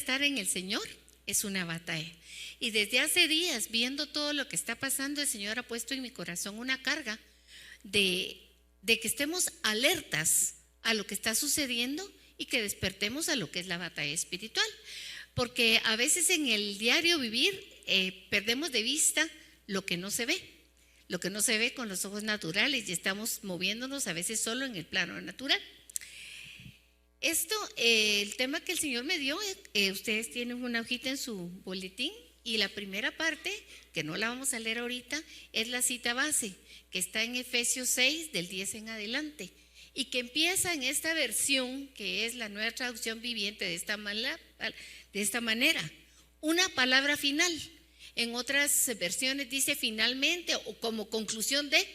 estar en el Señor es una batalla. Y desde hace días, viendo todo lo que está pasando, el Señor ha puesto en mi corazón una carga de que estemos alertas a lo que está sucediendo y que despertemos a lo que es la batalla espiritual. Porque a veces en el diario vivir perdemos de vista lo que no se ve con los ojos naturales, y estamos moviéndonos a veces solo en el plano natural. El tema que el Señor me dio, ustedes tienen una hojita en su boletín, y la primera parte, que no la vamos a leer ahorita, es la cita base, que está en Efesios 6, del 10 en adelante, y que empieza en esta versión, que es la Nueva Traducción Viviente, de esta manera, una palabra final. En otras versiones dice finalmente o como conclusión de,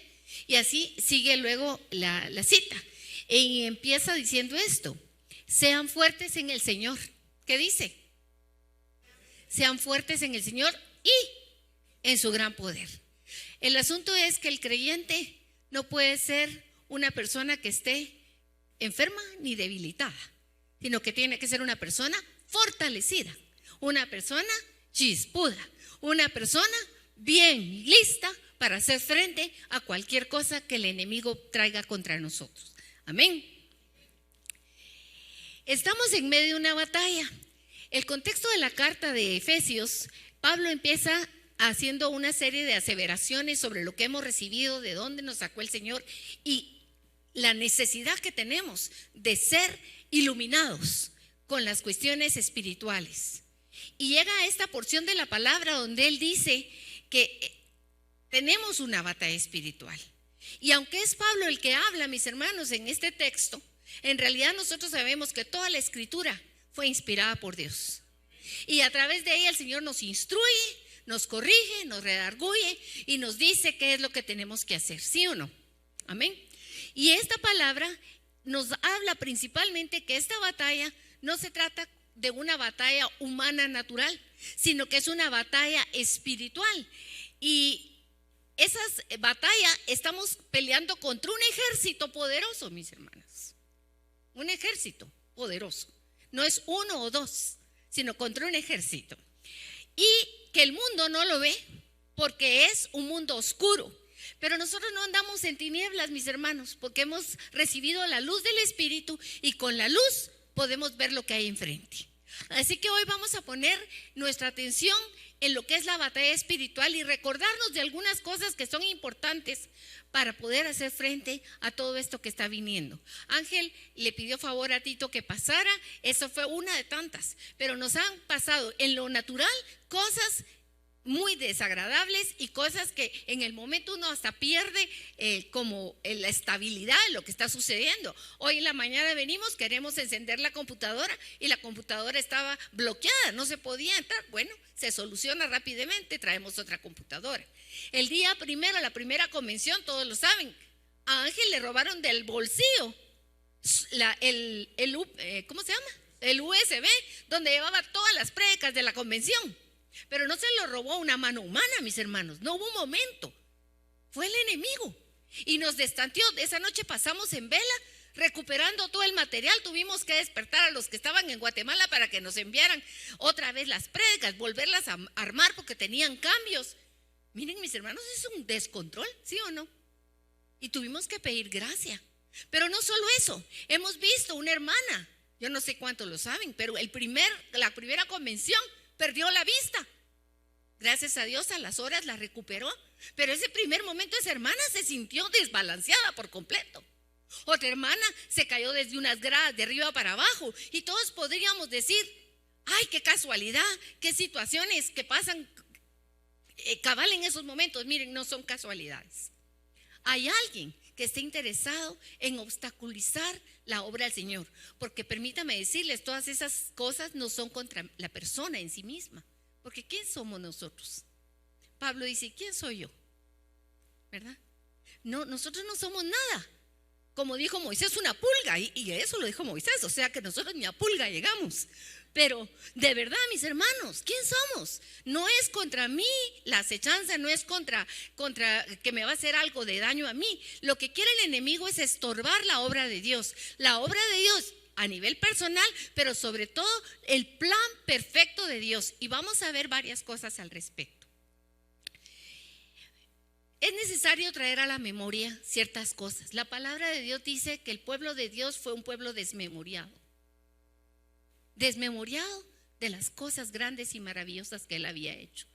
y así sigue luego la cita. Y empieza diciendo esto: sean fuertes en el Señor. ¿Qué dice? Sean fuertes en el Señor y en su gran poder. El asunto es que el creyente no puede ser una persona que esté enferma ni debilitada, sino que tiene que ser una persona fortalecida, una persona chispuda, una persona bien lista para hacer frente a cualquier cosa que el enemigo traiga contra nosotros. Amén. Estamos en medio de una batalla. El contexto de la carta de Efesios, Pablo empieza haciendo una serie de aseveraciones sobre lo que hemos recibido, de dónde nos sacó el Señor y la necesidad que tenemos de ser iluminados con las cuestiones espirituales. Y llega a esta porción de la palabra donde él dice que tenemos una batalla espiritual. Y aunque es Pablo el que habla, mis hermanos, en este texto, en realidad nosotros sabemos que toda la escritura fue inspirada por Dios. Y a través de ella el Señor nos instruye, nos corrige, nos redarguye y nos dice qué es lo que tenemos que hacer, ¿sí o no? Amén. Y esta palabra nos habla principalmente que esta batalla no se trata de una batalla humana natural, sino que es una batalla espiritual. Y esa batalla estamos peleando contra un ejército poderoso, mis hermanas. Un ejército poderoso. No es uno o dos, sino contra un ejército. Y que el mundo no lo ve porque es un mundo oscuro. Pero nosotros no andamos en tinieblas, mis hermanos, porque hemos recibido la luz del Espíritu y con la luz podemos ver lo que hay enfrente. Así que hoy vamos a poner nuestra atención en lo que es la batalla espiritual y recordarnos de algunas cosas que son importantes para poder hacer frente a todo esto que está viniendo. Ángel le pidió favor a Tito que pasara, eso fue una de tantas, pero nos han pasado en lo natural cosas muy desagradables y cosas que en el momento uno hasta pierde como la estabilidad de lo que está sucediendo. Hoy en la mañana venimos, queremos encender la computadora y la computadora estaba bloqueada, no se podía entrar. Bueno, se soluciona rápidamente, traemos otra computadora. El día primero, la primera convención, todos lo saben, a Ángel le robaron del bolsillo ¿cómo se llama? El USB, donde llevaba todas las prédicas de la convención. Pero no se lo robó una mano humana, mis hermanos, no hubo un momento, fue el enemigo y nos destanteó. Esa noche pasamos en vela recuperando todo el material, tuvimos que despertar a los que estaban en Guatemala para que nos enviaran otra vez las prédicas, volverlas a armar porque tenían cambios. Miren, mis hermanos, es un descontrol, ¿sí o no? Y tuvimos que pedir gracia. Pero no solo eso, hemos visto una hermana, yo no sé cuántos lo saben, pero la primera convención perdió la vista. Gracias a Dios a las horas la recuperó. Pero ese primer momento esa hermana se sintió desbalanceada por completo. Otra hermana se cayó desde unas gradas de arriba para abajo. Y todos podríamos decir, ay, qué casualidad, qué situaciones que pasan cabal en esos momentos. Miren, no son casualidades. Hay alguien que esté interesado en obstaculizar la obra del Señor, porque permítame decirles, todas esas cosas no son contra la persona en sí misma, porque ¿quién somos nosotros? Pablo dice, ¿quién soy yo? ¿Verdad? No, nosotros no somos nada. Como dijo Moisés, una pulga, y eso lo dijo Moisés, o sea que nosotros ni a pulga llegamos. Pero de verdad, mis hermanos, ¿quién somos? No es contra mí la acechanza, no es contra que me va a hacer algo de daño a mí. Lo que quiere el enemigo es estorbar la obra de Dios. La obra de Dios a nivel personal, pero sobre todo el plan perfecto de Dios. Y vamos a ver varias cosas al respecto. Es necesario traer a la memoria ciertas cosas. La palabra de Dios dice que el pueblo de Dios fue un pueblo desmemoriado. Desmemoriado de las cosas grandes y maravillosas que Él había hecho.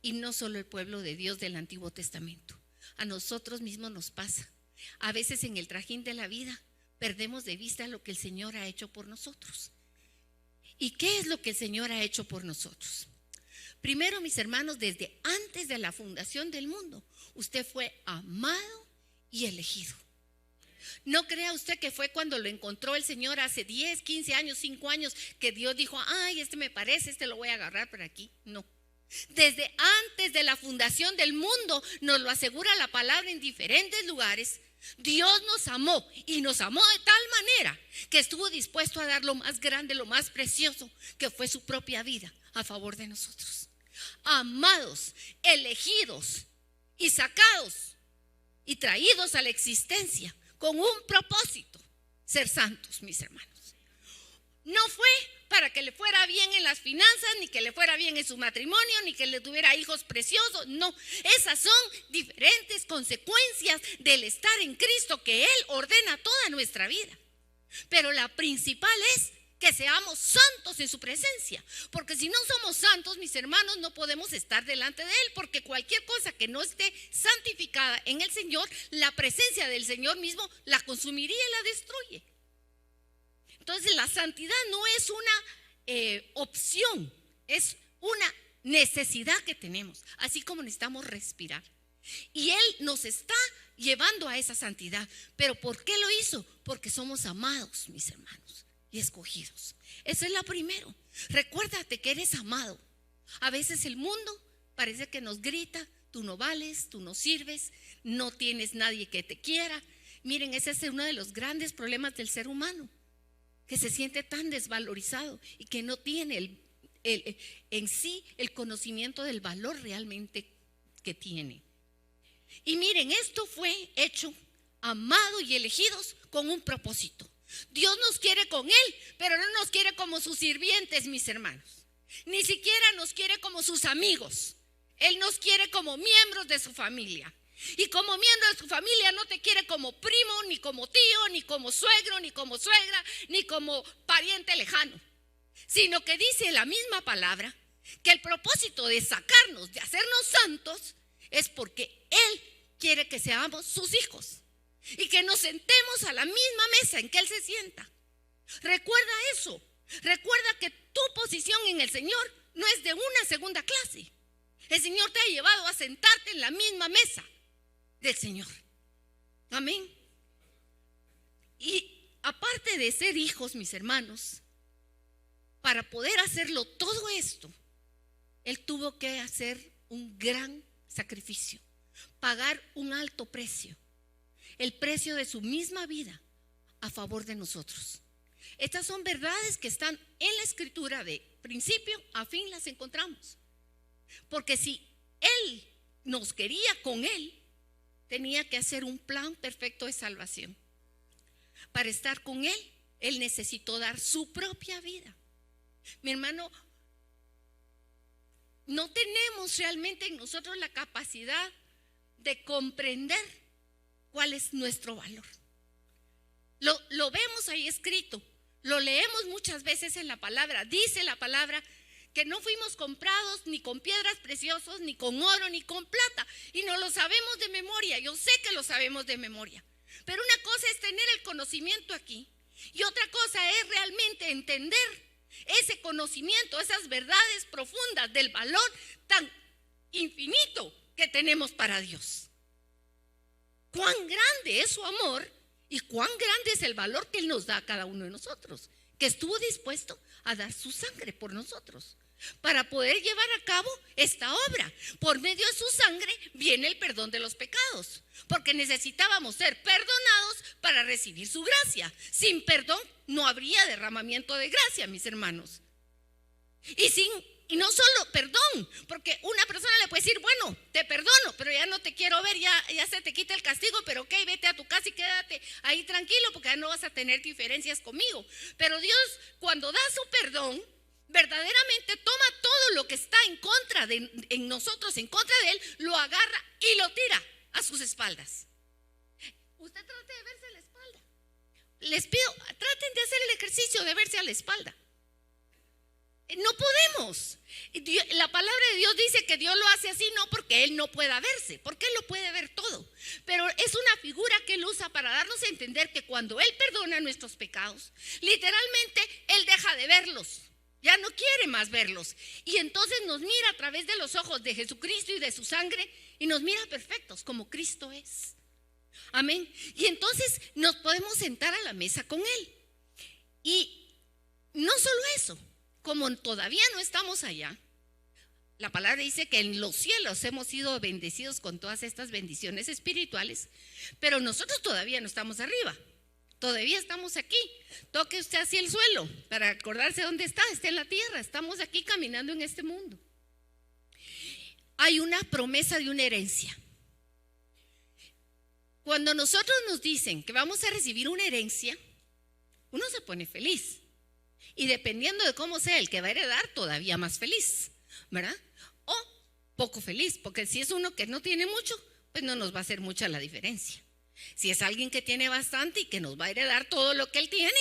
Y no solo el pueblo de Dios del Antiguo Testamento. A nosotros mismos nos pasa. A veces en el trajín de la vida perdemos de vista lo que el Señor ha hecho por nosotros. ¿Y qué es lo que el Señor ha hecho por nosotros? Primero, mis hermanos, desde antes de la fundación del mundo, usted fue amado y elegido. No crea usted que fue cuando lo encontró el Señor hace 10, 15 años, 5 años, que Dios dijo, ay, este me parece, este lo voy a agarrar por aquí. No. Desde antes de la fundación del mundo, nos lo asegura la palabra en diferentes lugares. Dios nos amó y nos amó de tal manera que estuvo dispuesto a dar lo más grande, lo más precioso, que fue su propia vida a favor de nosotros. Amados, elegidos y sacados y traídos a la existencia con un propósito, ser santos, mis hermanos. No fue para que le fuera bien en las finanzas, ni que le fuera bien en su matrimonio, ni que le tuviera hijos preciosos. No, esas son diferentes consecuencias del estar en Cristo, que Él ordena toda nuestra vida. Pero la principal es que seamos santos en su presencia, porque si no somos santos, mis hermanos, no podemos estar delante de Él, porque cualquier cosa que no esté santificada en el Señor, la presencia del Señor mismo la consumiría y la destruye. Entonces la santidad no es una opción, es una necesidad que tenemos, así como necesitamos respirar. Y Él nos está llevando a esa santidad. ¿Pero por qué lo hizo? Porque somos amados, mis hermanos, y escogidos. Eso es lo primero. Recuérdate que eres amado. A veces el mundo parece que nos grita, tú no vales, tú no sirves, no tienes nadie que te quiera. Miren, ese es uno de los grandes problemas del ser humano, que se siente tan desvalorizado y que no tiene en sí el conocimiento del valor realmente que tiene. Y miren, esto fue hecho, amado y elegidos con un propósito. Dios nos quiere con Él, pero no nos quiere como sus sirvientes, mis hermanos. Ni siquiera nos quiere como sus amigos. Él nos quiere como miembros de su familia. Y como miembro de su familia no te quiere como primo, ni como tío, ni como suegro, ni como suegra, ni como pariente lejano, sino que dice la misma palabra que el propósito de sacarnos, de hacernos santos, es porque Él quiere que seamos sus hijos y que nos sentemos a la misma mesa en que Él se sienta. Recuerda eso. Recuerda que tu posición en el Señor no es de una segunda clase. El Señor te ha llevado a sentarte en la misma mesa del Señor. Amén. Y aparte de ser hijos, mis hermanos, para poder hacerlo todo esto, Él tuvo que hacer un gran sacrificio, pagar un alto precio, el precio de su misma vida a favor de nosotros. Estas son verdades que están en la Escritura, de principio a fin las encontramos. Porque si Él nos quería con Él, tenía que hacer un plan perfecto de salvación. Para estar con Él, Él necesitó dar su propia vida. Mi hermano, no tenemos realmente en nosotros la capacidad de comprender cuál es nuestro valor. Lo vemos ahí escrito, lo leemos muchas veces en la palabra. Dice la palabra que no fuimos comprados ni con piedras preciosas, ni con oro, ni con plata. Y no lo sabemos de memoria. Yo sé que lo sabemos de memoria. Pero una cosa es tener el conocimiento aquí, y otra cosa es realmente entender ese conocimiento, esas verdades profundas del valor tan infinito que tenemos para Dios. Cuán grande es su amor y cuán grande es el valor que Él nos da a cada uno de nosotros, que estuvo dispuesto a dar su sangre por nosotros, para poder llevar a cabo esta obra. Por medio de su sangre viene el perdón de los pecados, porque necesitábamos ser perdonados para recibir su gracia. Sin perdón no habría derramamiento de gracia, mis hermanos. Y sin Y no solo perdón, porque una persona le puede decir, bueno, te perdono, pero ya no te quiero ver, ya se te quita el castigo, pero ok, vete a tu casa y quédate ahí tranquilo, porque ya no vas a tener diferencias conmigo. Pero Dios, cuando da su perdón, verdaderamente toma todo lo que está en nosotros, en contra de Él, lo agarra y lo tira a sus espaldas. Usted trate de verse a la espalda. Les pido, traten de hacer el ejercicio de verse a la espalda. No podemos. La palabra de Dios dice que Dios lo hace así, no porque Él no pueda verse, porque Él lo puede ver todo. Pero es una figura que Él usa para darnos a entender que cuando Él perdona nuestros pecados, literalmente Él deja de verlos. Ya no quiere más verlos. Y entonces nos mira a través de los ojos de Jesucristo y de su sangre y nos mira perfectos como Cristo es. Amén. Y entonces nos podemos sentar a la mesa con Él. Y no solo eso, como todavía no estamos allá, la palabra dice que en los cielos hemos sido bendecidos con todas estas bendiciones espirituales, pero nosotros todavía no estamos arriba, todavía estamos aquí. Toque usted así el suelo para acordarse dónde está en la tierra, estamos aquí caminando en este mundo. Hay una promesa de una herencia. Cuando nosotros nos dicen que vamos a recibir una herencia, uno se pone feliz. Y dependiendo de cómo sea el que va a heredar, todavía más feliz, ¿verdad? O poco feliz, porque si es uno que no tiene mucho, pues no nos va a hacer mucha la diferencia. Si es alguien que tiene bastante y que nos va a heredar todo lo que él tiene,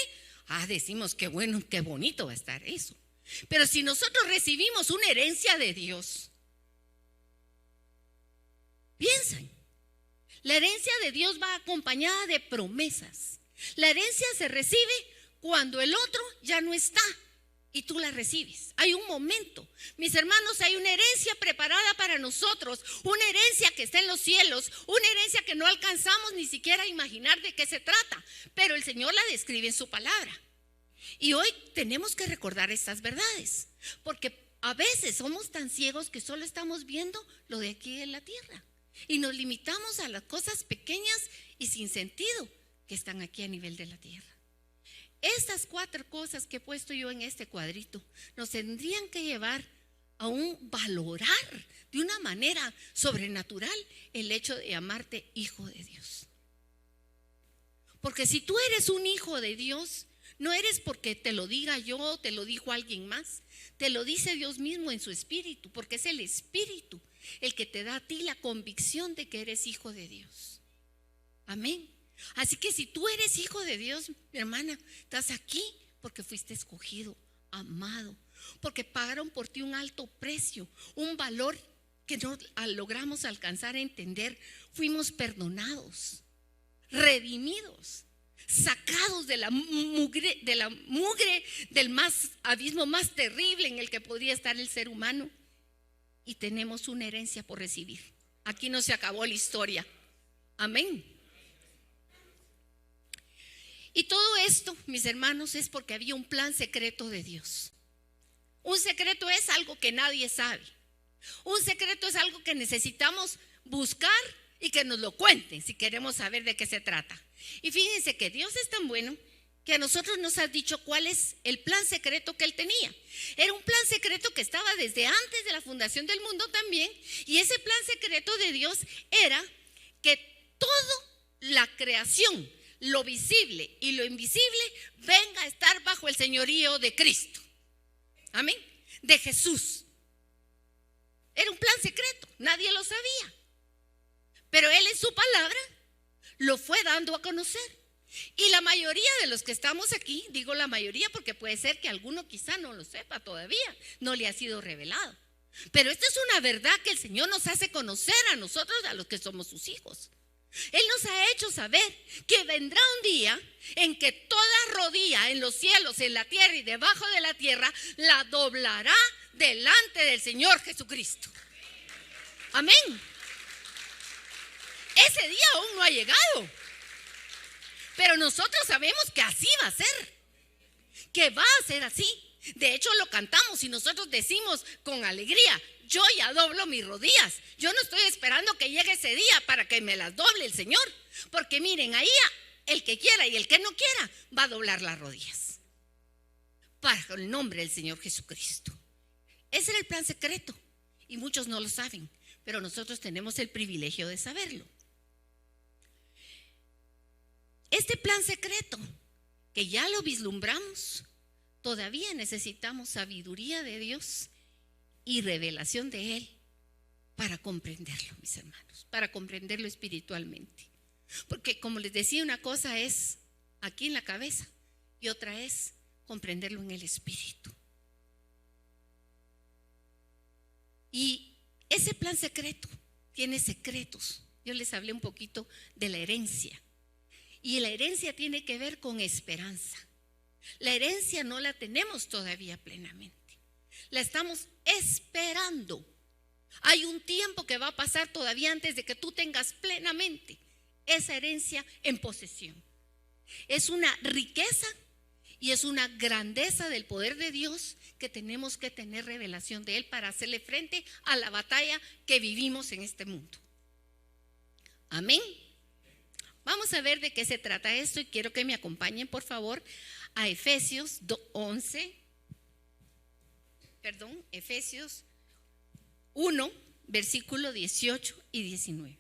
decimos qué bueno, qué bonito va a estar eso. Pero si nosotros recibimos una herencia de Dios, piensen, la herencia de Dios va acompañada de promesas. La herencia se recibe cuando el otro ya no está y tú la recibes. Hay un momento, mis hermanos, hay una herencia preparada para nosotros, una herencia que está en los cielos, una herencia que no alcanzamos ni siquiera a imaginar de qué se trata, pero el Señor la describe en su palabra. Y hoy tenemos que recordar estas verdades, porque a veces somos tan ciegos que solo estamos viendo lo de aquí en la tierra y nos limitamos a las cosas pequeñas y sin sentido que están aquí a nivel de la tierra. Estas 4 cosas que he puesto yo en este cuadrito nos tendrían que llevar a un valorar de una manera sobrenatural el hecho de llamarte hijo de Dios. Porque si tú eres un hijo de Dios, no eres porque te lo diga yo, te lo dijo alguien más, te lo dice Dios mismo en su espíritu, porque es el espíritu el que te da a ti la convicción de que eres hijo de Dios. Amén. Así que si tú eres hijo de Dios, mi hermana, estás aquí porque fuiste escogido, amado, porque pagaron por ti un alto precio, un valor que no logramos alcanzar a entender. Fuimos perdonados, redimidos, sacados de la mugre del abismo más terrible en el que podría estar el ser humano, y tenemos una herencia por recibir. Aquí no se acabó la historia. Amén. Y todo esto, mis hermanos, es porque había un plan secreto de Dios. Un secreto es algo que nadie sabe. Un secreto es algo que necesitamos buscar y que nos lo cuenten si queremos saber de qué se trata. Y fíjense que Dios es tan bueno que a nosotros nos ha dicho cuál es el plan secreto que Él tenía. Era un plan secreto que estaba desde antes de la fundación del mundo también. Y ese plan secreto de Dios era que toda la creación, lo visible y lo invisible, venga a estar bajo el señorío de Cristo. Amén. De Jesús. Era un plan secreto, nadie lo sabía, pero Él en su palabra lo fue dando a conocer. Y la mayoría de los que estamos aquí, digo la mayoría porque puede ser que alguno quizá no lo sepa todavía, no le ha sido revelado, pero esta es una verdad que el Señor nos hace conocer a nosotros, a los que somos sus hijos. Él nos ha hecho saber que vendrá un día en que toda rodilla en los cielos, en la tierra y debajo de la tierra la doblará delante del Señor Jesucristo. Amén. Ese día aún no ha llegado, pero nosotros sabemos que así va a ser, que va a ser así. De hecho lo cantamos y nosotros decimos con alegría: yo ya doblo mis rodillas. Yo no estoy esperando que llegue ese día para que me las doble el Señor, porque miren, ahí el que quiera y el que no quiera va a doblar las rodillas para el nombre del Señor Jesucristo. Ese era el plan secreto y muchos no lo saben, pero nosotros tenemos el privilegio de saberlo. Este plan secreto, que ya lo vislumbramos, todavía necesitamos sabiduría de Dios y revelación de Él para comprenderlo, mis hermanos, para comprenderlo espiritualmente. Porque como les decía, una cosa es aquí en la cabeza y otra es comprenderlo en el espíritu. Y ese plan secreto tiene secretos. Yo les hablé un poquito de la herencia. Y la herencia tiene que ver con esperanza. La herencia no la tenemos todavía plenamente. La estamos esperando. Hay un tiempo que va a pasar todavía antes de que tú tengas plenamente esa herencia en posesión. Es una riqueza y es una grandeza del poder de Dios que tenemos que tener revelación de Él para hacerle frente a la batalla que vivimos en este mundo. Amén. Vamos a ver de qué se trata esto y quiero que me acompañen, por favor, a Efesios 1, versículo 18 y 19.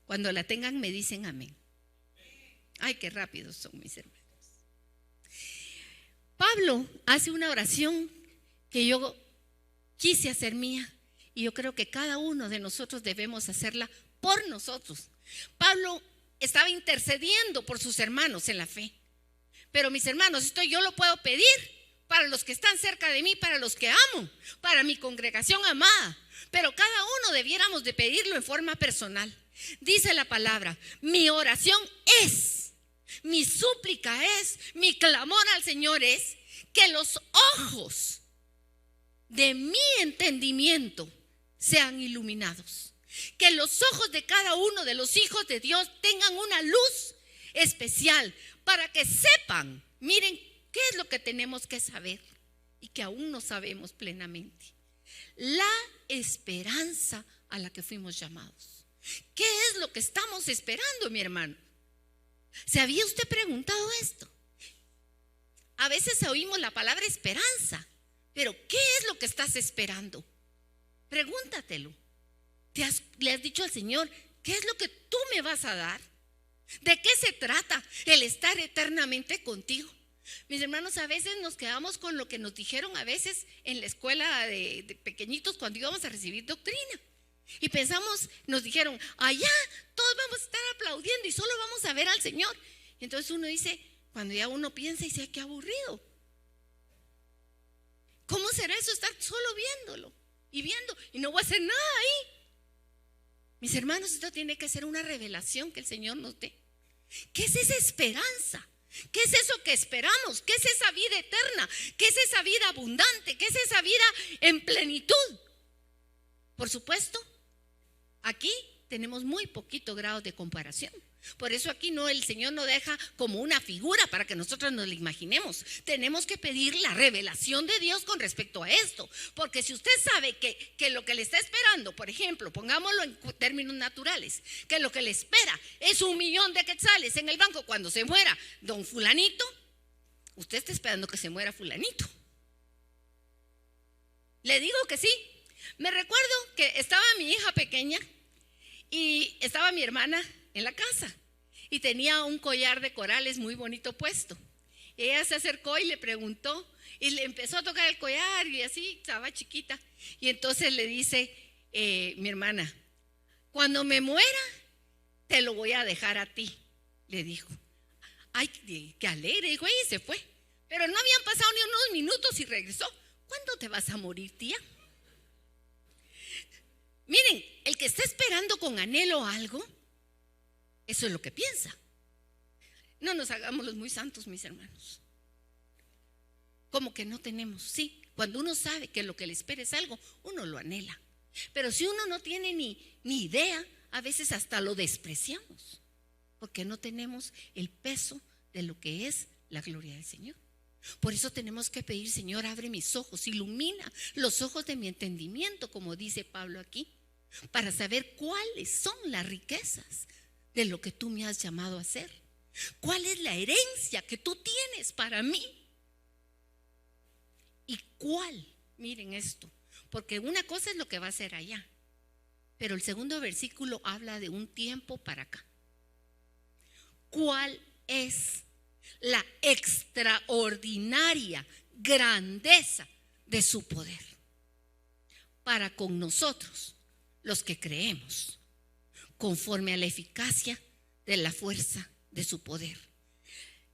Cuando la tengan me dicen amén. Ay, qué rápidos son mis hermanos. Pablo hace una oración que yo quise hacer mía y yo creo que cada uno de nosotros debemos hacerla por nosotros. Pablo estaba intercediendo por sus hermanos en la fe. Pero mis hermanos, esto yo lo puedo pedir para los que están cerca de mí, para los que amo, para mi congregación amada. Pero cada uno debiéramos de pedirlo en forma personal. Dice la palabra, mi oración es, mi súplica es, mi clamor al Señor es que los ojos de mi entendimiento sean iluminados. Que los ojos de cada uno de los hijos de Dios tengan una luz especial para que sepan, miren, qué es lo que tenemos que saber y que aún no sabemos plenamente. La esperanza a la que fuimos llamados. ¿Qué es lo que estamos esperando, mi hermano? ¿Se había usted preguntado esto? A veces oímos la palabra esperanza, pero ¿qué es lo que estás esperando? Pregúntatelo. ¿Le has dicho al Señor, qué es lo que tú me vas a dar? ¿De qué se trata el estar eternamente contigo? Mis hermanos, a veces nos quedamos con lo que nos dijeron a veces en la escuela de pequeñitos cuando íbamos a recibir doctrina. Y pensamos, nos dijeron, allá todos vamos a estar aplaudiendo y solo vamos a ver al Señor. Y entonces uno dice, cuando ya uno piensa y dice, qué aburrido. ¿Cómo será eso estar solo viéndolo y viendo y no voy a hacer nada ahí? Mis hermanos, esto tiene que ser una revelación que el Señor nos dé. ¿Qué es esa esperanza? ¿Qué es eso que esperamos? ¿Qué es esa vida eterna? ¿Qué es esa vida abundante? ¿Qué es esa vida en plenitud? Por supuesto, aquí tenemos muy poquito grado de comparación. Por eso aquí el Señor no deja como una figura para que nosotros nos la imaginemos. Tenemos que pedir la revelación de Dios con respecto a esto. Porque si usted sabe que lo que le está esperando, por ejemplo, pongámoslo en términos naturales, que lo que le espera es 1,000,000 de quetzales en el banco cuando se muera don fulanito, usted está esperando que se muera fulanito. Le digo que sí. Me recuerdo que estaba mi hija pequeña y estaba mi hermana en la casa y tenía un collar de corales muy bonito puesto. Ella se acercó y le preguntó y le empezó a tocar el collar y así, estaba chiquita. Y entonces le dice mi hermana, cuando me muera te lo voy a dejar a ti, le dijo. Ay, qué alegre, dijo, y se fue. Pero no habían pasado ni unos minutos y regresó. ¿Cuándo te vas a morir, tía? Miren, el que está esperando con anhelo algo, eso es lo que piensa. No nos hagamos los muy santos, mis hermanos. Como que no tenemos, sí. Cuando uno sabe que lo que le espera es algo, uno lo anhela. Pero si uno no tiene ni idea, a veces hasta lo despreciamos, porque no tenemos el peso de lo que es la gloria del Señor. Por eso tenemos que pedir, Señor, abre mis ojos, ilumina los ojos de mi entendimiento, como dice Pablo aquí, para saber cuáles son las riquezas de lo que tú me has llamado a hacer. ¿Cuál es la herencia que tú tienes para mí? ¿Y cuál miren esto, porque una cosa es lo que va a hacer allá, pero el segundo versículo habla de un tiempo para acá. ¿Cuál es la extraordinaria grandeza de su poder para con nosotros, los que creemos, conforme a la eficacia de la fuerza de su poder?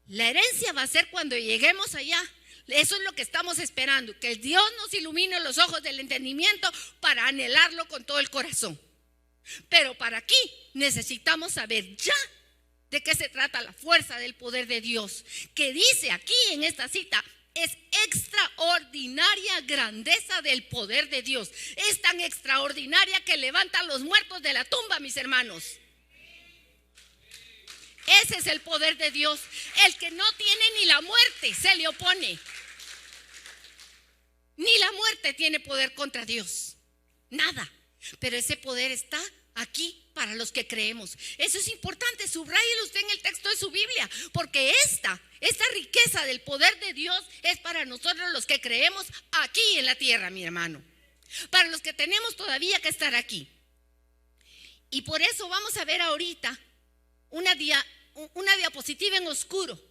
La herencia va a ser cuando lleguemos allá. Eso es lo que estamos esperando, que Dios nos ilumine los ojos del entendimiento para anhelarlo con todo el corazón. Pero para aquí necesitamos saber ya de qué se trata la fuerza del poder de Dios, que dice aquí en esta cita: es extraordinaria grandeza del poder de Dios. Es tan extraordinaria que levanta a los muertos de la tumba, mis hermanos. Ese es el poder de Dios. El que no tiene ni la muerte se le opone. Ni la muerte tiene poder contra Dios. Nada. Pero ese poder está aquí para los que creemos. Eso es importante. Subráyelo usted en el texto de su Biblia, porque esta riqueza del poder de Dios es para nosotros los que creemos aquí en la tierra, mi hermano. Para los que tenemos todavía que estar aquí. Y por eso vamos a ver ahorita una diapositiva en oscuro,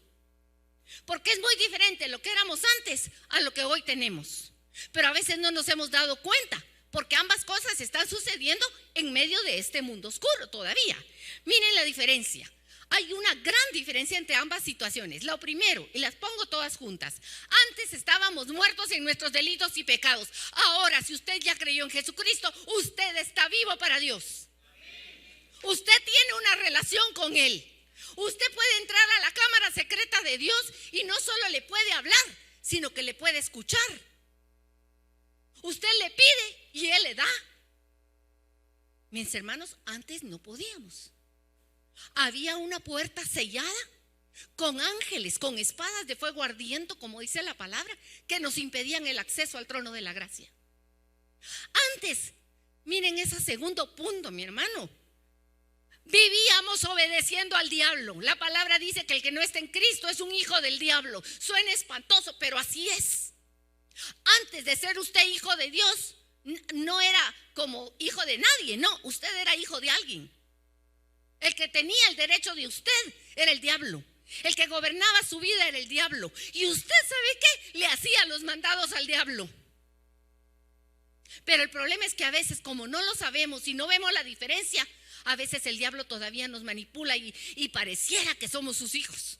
porque es muy diferente lo que éramos antes a lo que hoy tenemos. Pero a veces no nos hemos dado cuenta, porque ambas cosas están sucediendo en medio de este mundo oscuro todavía. Miren la diferencia. Hay una gran diferencia entre ambas situaciones. Lo primero, y las pongo todas juntas: antes estábamos muertos en nuestros delitos y pecados. Ahora, si usted ya creyó en Jesucristo, usted está vivo para Dios. Usted tiene una relación con Él. Usted puede entrar a la cámara secreta de Dios y no solo le puede hablar, sino que le puede escuchar. Usted le pide y Él le da. Mis hermanos, antes no podíamos. Había una puerta sellada con ángeles, con espadas de fuego ardiendo, como dice la palabra, que nos impedían el acceso al trono de la gracia. Antes, miren ese segundo punto, mi hermano. Vivíamos obedeciendo al diablo. La palabra dice que el que no está en Cristo es un hijo del diablo. Suena espantoso, pero así es. Antes de ser usted hijo de Dios, no era como hijo de nadie, no, usted era hijo de alguien. El que tenía el derecho de usted era el diablo. El que gobernaba su vida era el diablo. Y usted, ¿sabe qué? Le hacía los mandados al diablo. Pero el problema es que a veces, como no lo sabemos y no vemos la diferencia, a veces el diablo todavía nos manipula y pareciera que somos sus hijos.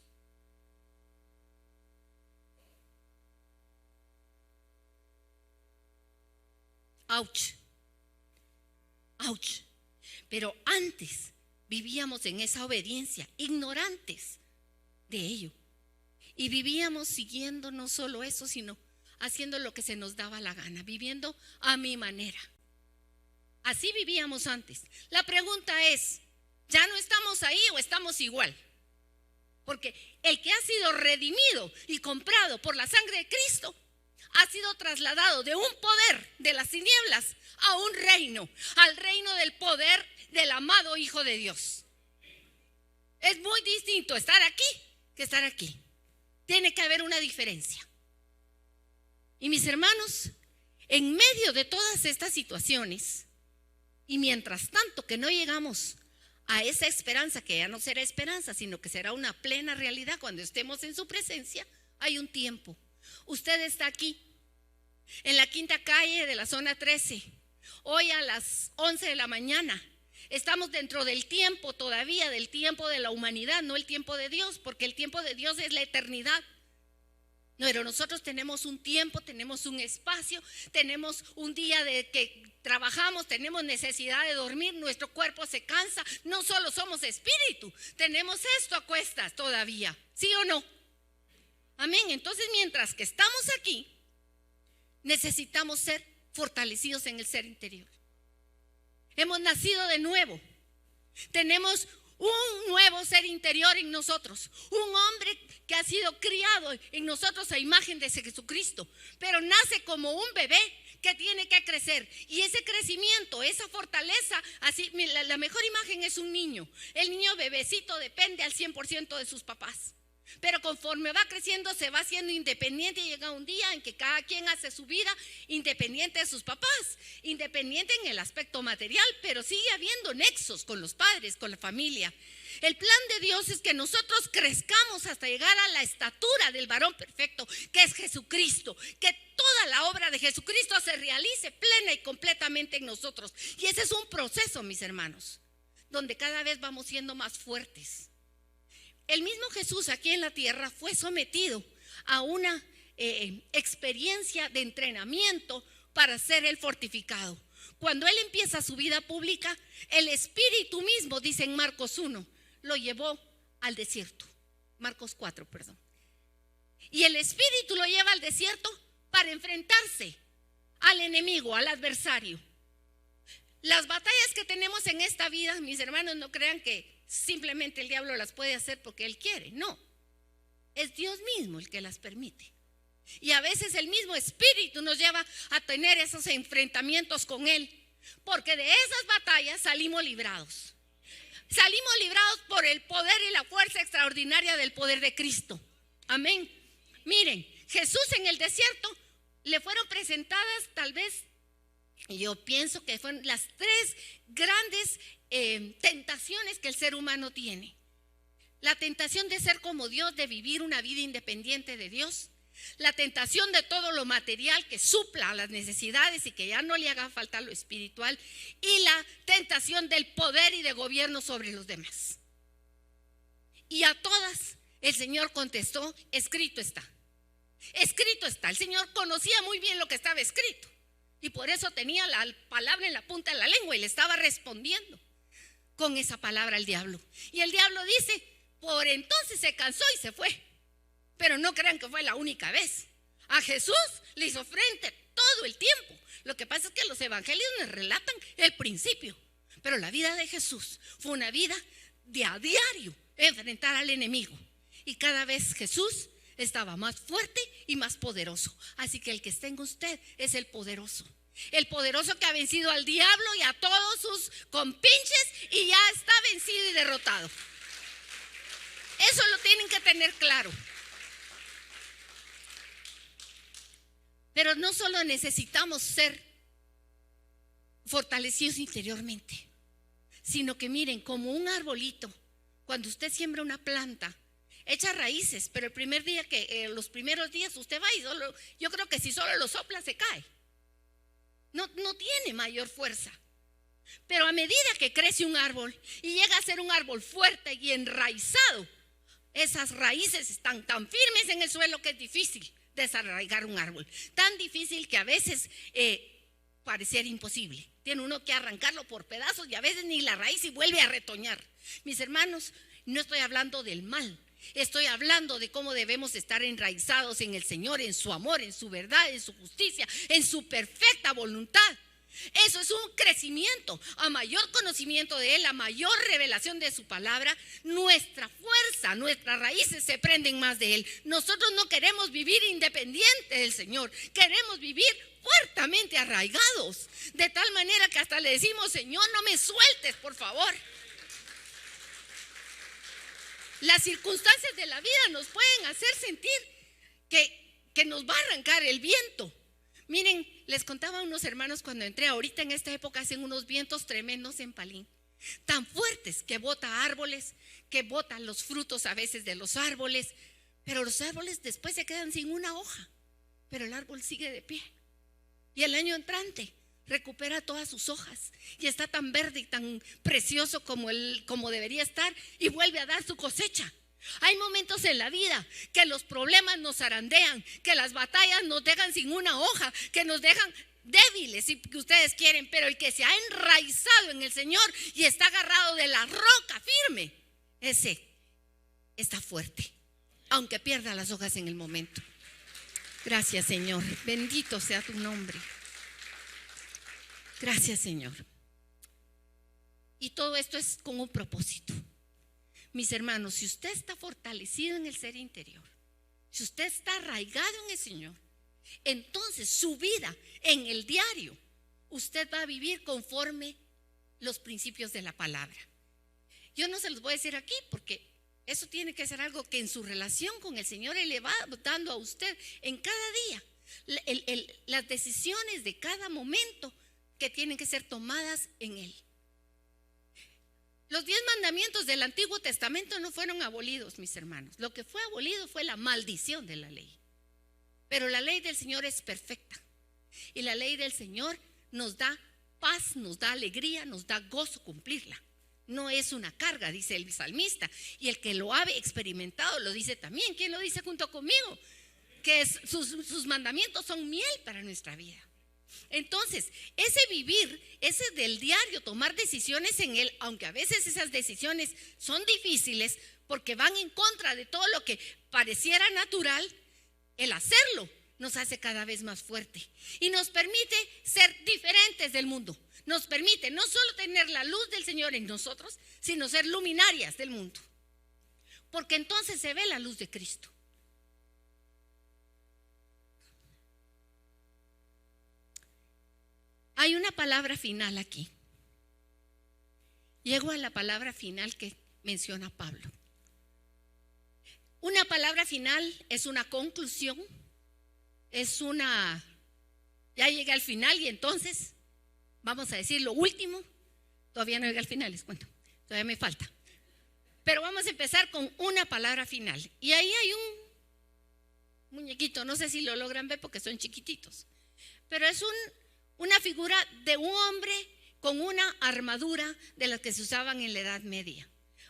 Ouch. Ouch. Pero antes vivíamos en esa obediencia, ignorantes de ello. Y vivíamos siguiendo no solo eso, sino haciendo lo que se nos daba la gana, viviendo a mi manera. Así vivíamos antes. La pregunta es, ¿ya no estamos ahí o estamos igual? Porque el que ha sido redimido y comprado por la sangre de Cristo ha sido trasladado de un poder de las tinieblas a un reino, al reino del poder del amado Hijo de Dios. Es muy distinto estar aquí que estar aquí. Tiene que haber una diferencia. Y mis hermanos, en medio de todas estas situaciones, y mientras tanto que no llegamos a esa esperanza, que ya no será esperanza, sino que será una plena realidad cuando estemos en su presencia, hay un tiempo. Usted está aquí, en la quinta calle de la zona 13, hoy a las 11 de la mañana. Estamos dentro del tiempo todavía, del tiempo de la humanidad, no el tiempo de Dios, porque el tiempo de Dios es la eternidad. Pero nosotros tenemos un tiempo, tenemos un espacio, tenemos un día de que trabajamos, tenemos necesidad de dormir, nuestro cuerpo se cansa, no solo somos espíritu, tenemos esto a cuestas todavía, ¿sí o no? Amén. Entonces, mientras que estamos aquí, necesitamos ser fortalecidos en el ser interior. Hemos nacido de nuevo, tenemos un nuevo ser interior en nosotros, un hombre que ha sido criado en nosotros a imagen de Jesucristo, pero nace como un bebé que tiene que crecer, y ese crecimiento, esa fortaleza, así la mejor imagen es un niño. El niño bebecito depende al 100% de sus papás. Pero conforme va creciendo se va haciendo independiente y llega un día en que cada quien hace su vida independiente de sus papás, independiente en el aspecto material, pero sigue habiendo nexos con los padres, con la familia. El plan de Dios es que nosotros crezcamos hasta llegar a la estatura del varón perfecto, que es Jesucristo, que toda la obra de Jesucristo se realice plena y completamente en nosotros. Y ese es un proceso, mis hermanos, donde cada vez vamos siendo más fuertes. El mismo Jesús aquí en la tierra fue sometido a una experiencia de entrenamiento para ser el fortificado. Cuando él empieza su vida pública, el Espíritu mismo, dice en Marcos 1, lo llevó al desierto. Marcos 4, perdón. Y el Espíritu lo lleva al desierto para enfrentarse al enemigo, al adversario. Las batallas que tenemos en esta vida, mis hermanos, no crean que simplemente el diablo las puede hacer porque él quiere. No, es Dios mismo el que las permite. Y a veces el mismo Espíritu nos lleva a tener esos enfrentamientos con él, porque de esas batallas salimos librados. Salimos librados por el poder y la fuerza extraordinaria del poder de Cristo. Amén. Miren, Jesús en el desierto le fueron presentadas tal vez, y yo pienso que fueron las tres grandes tentaciones que el ser humano tiene. La tentación de ser como Dios, de vivir una vida independiente de Dios. La tentación de todo lo material que supla las necesidades y que ya no le haga falta lo espiritual. Y la tentación del poder y de gobierno sobre los demás. Y a todas el Señor contestó: escrito está. Escrito está. El Señor conocía muy bien lo que estaba escrito. Y por eso tenía la palabra en la punta de la lengua y le estaba respondiendo con esa palabra al diablo. Y el diablo dice: por entonces se cansó y se fue. Pero no crean que fue la única vez. A Jesús le hizo frente todo el tiempo. Lo que pasa es que los evangelios nos relatan el principio. Pero la vida de Jesús fue una vida de a diario enfrentar al enemigo. Y cada vez Jesús estaba más fuerte y más poderoso. Así que el que está en usted es el poderoso. El poderoso que ha vencido al diablo y a todos sus compinches y ya está vencido y derrotado. Eso lo tienen que tener claro. Pero no solo necesitamos ser fortalecidos interiormente, sino que miren, como un arbolito, cuando usted siembra una planta, echa raíces, pero el primer día los primeros días usted va y solo, yo creo que si solo lo sopla se cae. No tiene mayor fuerza. Pero a medida que crece un árbol y llega a ser un árbol fuerte y enraizado, esas raíces están tan firmes en el suelo que es difícil desarraigar un árbol. Tan difícil que a veces pareciera imposible. Tiene uno que arrancarlo por pedazos y a veces ni la raíz y vuelve a retoñar. Mis hermanos, no estoy hablando del mal. Estoy hablando de cómo debemos estar enraizados en el Señor, en su amor, en su verdad, en su justicia, en su perfecta voluntad. Eso es un crecimiento, a mayor conocimiento de Él, a mayor revelación de su palabra, nuestra fuerza, nuestras raíces se prenden más de Él. Nosotros no queremos vivir independiente del Señor, queremos vivir fuertemente arraigados, de tal manera que hasta le decimos: Señor, no me sueltes, por favor. Las circunstancias de la vida nos pueden hacer sentir que nos va a arrancar el viento. Miren, les contaba a unos hermanos cuando entré, ahorita en esta época hacen unos vientos tremendos en Palín, tan fuertes que bota árboles, que botan los frutos a veces de los árboles, pero los árboles después se quedan sin una hoja, pero el árbol sigue de pie. Y el año entrante recupera todas sus hojas y está tan verde y tan precioso como debería estar y vuelve a dar su cosecha. Hay momentos en la vida que los problemas nos zarandean, que las batallas nos dejan sin una hoja, que nos dejan débiles, si ustedes quieren, pero el que se ha enraizado en el Señor y está agarrado de la roca firme, ese está fuerte, aunque pierda las hojas en el momento. Gracias, Señor. Bendito sea tu nombre. Gracias, Señor. Y todo esto es con un propósito. Mis hermanos, si usted está fortalecido en el ser interior, si usted está arraigado en el Señor, entonces su vida en el diario, usted va a vivir conforme los principios de la palabra. Yo no se los voy a decir aquí porque Eso tiene que ser algo que en su relación con el Señor Él le va dando a usted en cada día. Las decisiones de cada momento que tienen que ser tomadas en Él. Los 10 mandamientos del Antiguo Testamento no fueron abolidos, mis hermanos. Lo que fue abolido fue la maldición de la ley. Pero la ley del Señor es perfecta. Y la ley del Señor nos da paz, nos da alegría, nos da gozo cumplirla. No es una carga, dice el salmista. Y el que lo ha experimentado lo dice también. ¿Quién lo dice junto conmigo? Que sus mandamientos son miel para nuestra vida. Entonces, ese vivir, ese del diario, tomar decisiones en Él, aunque a veces esas decisiones son difíciles porque van en contra de todo lo que pareciera natural, el hacerlo nos hace cada vez más fuerte y nos permite ser diferentes del mundo. Nos permite no solo tener la luz del Señor en nosotros, sino ser luminarias del mundo. Porque entonces se ve la luz de Cristo. Hay una palabra final aquí. Llego a la palabra final que menciona Pablo. Una palabra final es una conclusión, ya llegué al final y entonces vamos a decir lo último. Todavía no llegué al final, les cuento, todavía me falta. Pero vamos a empezar con una palabra final. Y ahí hay un muñequito, no sé si lo logran ver porque son chiquititos, pero es una figura de un hombre con una armadura de las que se usaban en la Edad Media.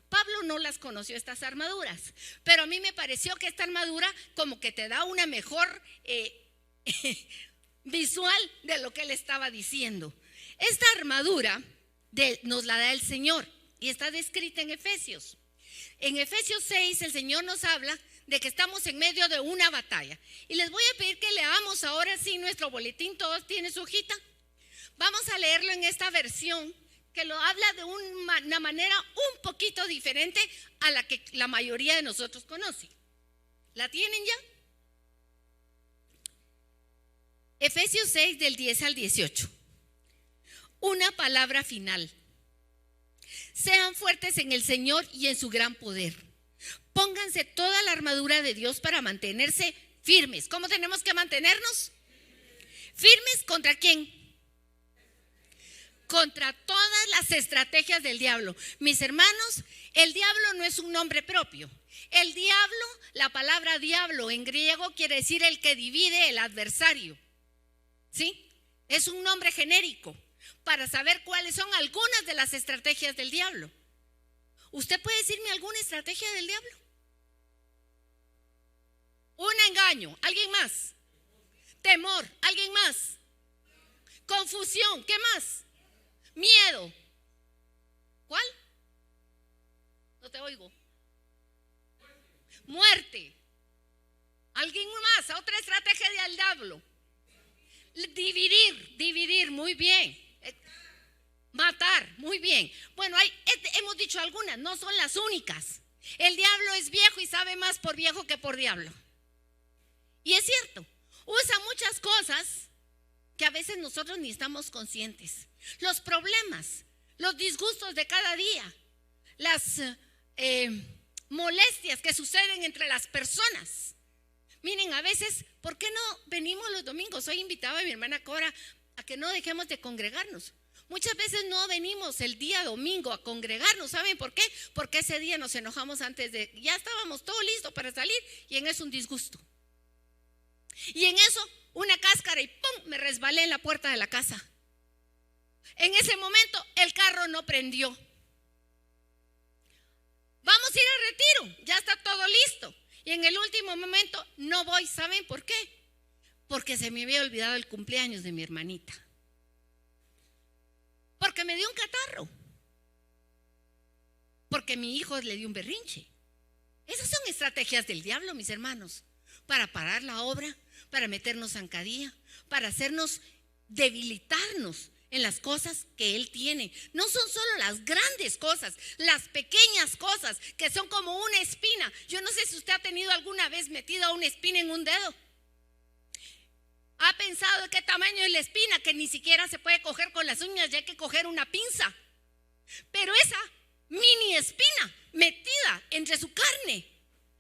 Pablo no las conoció, estas armaduras, pero a mí me pareció que esta armadura como que te da una mejor visual de lo que él estaba diciendo. Esta armadura nos la da el Señor y está descrita en Efesios. En Efesios 6 el Señor nos habla de que estamos en medio de una batalla. Y les voy a pedir que leamos ahora sí nuestro boletín. ¿Todos tienen su hojita? Vamos a leerlo en esta versión que lo habla de una manera un poquito diferente a la que la mayoría de nosotros conoce. ¿La tienen ya? Efesios 6 del 10 al 18. Una palabra final. Sean fuertes en el Señor y en su gran poder. Pónganse toda la armadura de Dios para mantenerse firmes. ¿Cómo tenemos que mantenernos? ¿Firmes contra quién? Contra todas las estrategias del diablo. Mis hermanos, el diablo no es un nombre propio. El diablo, la palabra diablo en griego quiere decir el que divide, el adversario. ¿Sí? Es un nombre genérico para saber cuáles son algunas de las estrategias del diablo. ¿Usted puede decirme alguna estrategia del diablo? Un engaño. ¿Alguien más? Temor. ¿Alguien más? Confusión. ¿Qué más? Miedo. ¿Cuál? No te oigo. Muerte. ¿Alguien más? Otra estrategia del diablo. Dividir, muy bien. Matar, muy bien. Bueno, hemos dicho algunas, no son las únicas. El diablo es viejo y sabe más por viejo que por diablo. Y es cierto, usa muchas cosas que a veces nosotros ni estamos conscientes. Los problemas, los disgustos de cada día, las molestias que suceden entre las personas. Miren, a veces, ¿por qué no venimos los domingos? Hoy invitaba a mi hermana Cora a que no dejemos de congregarnos. Muchas veces no venimos el día domingo a congregarnos. ¿Saben por qué? Porque ese día nos enojamos ya estábamos todo listo para salir y en eso un disgusto. Y en eso una cáscara y ¡pum! Me resbalé en la puerta de la casa. En ese momento el carro no prendió. Vamos a ir al retiro, ya está todo listo. Y en el último momento no voy. ¿Saben por qué? Porque se me había olvidado el cumpleaños de mi hermanita. Porque me dio un catarro. Porque mi hijo le dio un berrinche. Esas son estrategias del diablo, mis hermanos, para parar la obra, para meternos zancadilla, para hacernos debilitarnos en las cosas que Él tiene. No son solo las grandes cosas, las pequeñas cosas que son como una espina. Yo no sé si usted ha tenido alguna vez metida una espina en un dedo. ¿Ha pensado de qué tamaño es la espina? Que ni siquiera se puede coger con las uñas, ya hay que coger una pinza. Pero esa mini espina metida entre su carne.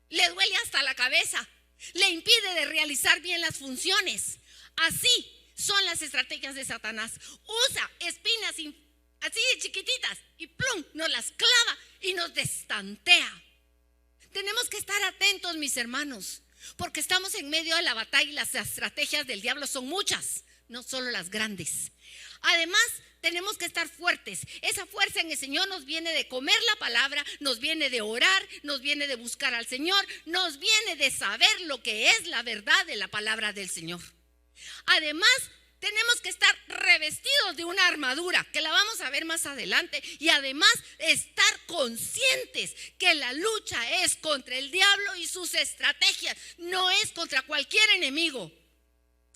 Le duele hasta la cabeza, le impide de realizar bien las funciones. Así son las estrategias de Satanás. Usa espinas así de chiquititas y plum, nos las clava y nos destantea. Tenemos que estar atentos, mis hermanos, porque estamos en medio de la batalla y las estrategias del diablo son muchas, no solo las grandes. Además, tenemos que estar fuertes. Esa fuerza en el Señor nos viene de comer la palabra, nos viene de orar, nos viene de buscar al Señor, nos viene de saber lo que es la verdad de la palabra del Señor. Además, tenemos que estar revestidos de una armadura, que la vamos a ver más adelante, y además estar conscientes que la lucha es contra el diablo y sus estrategias, no es contra cualquier enemigo.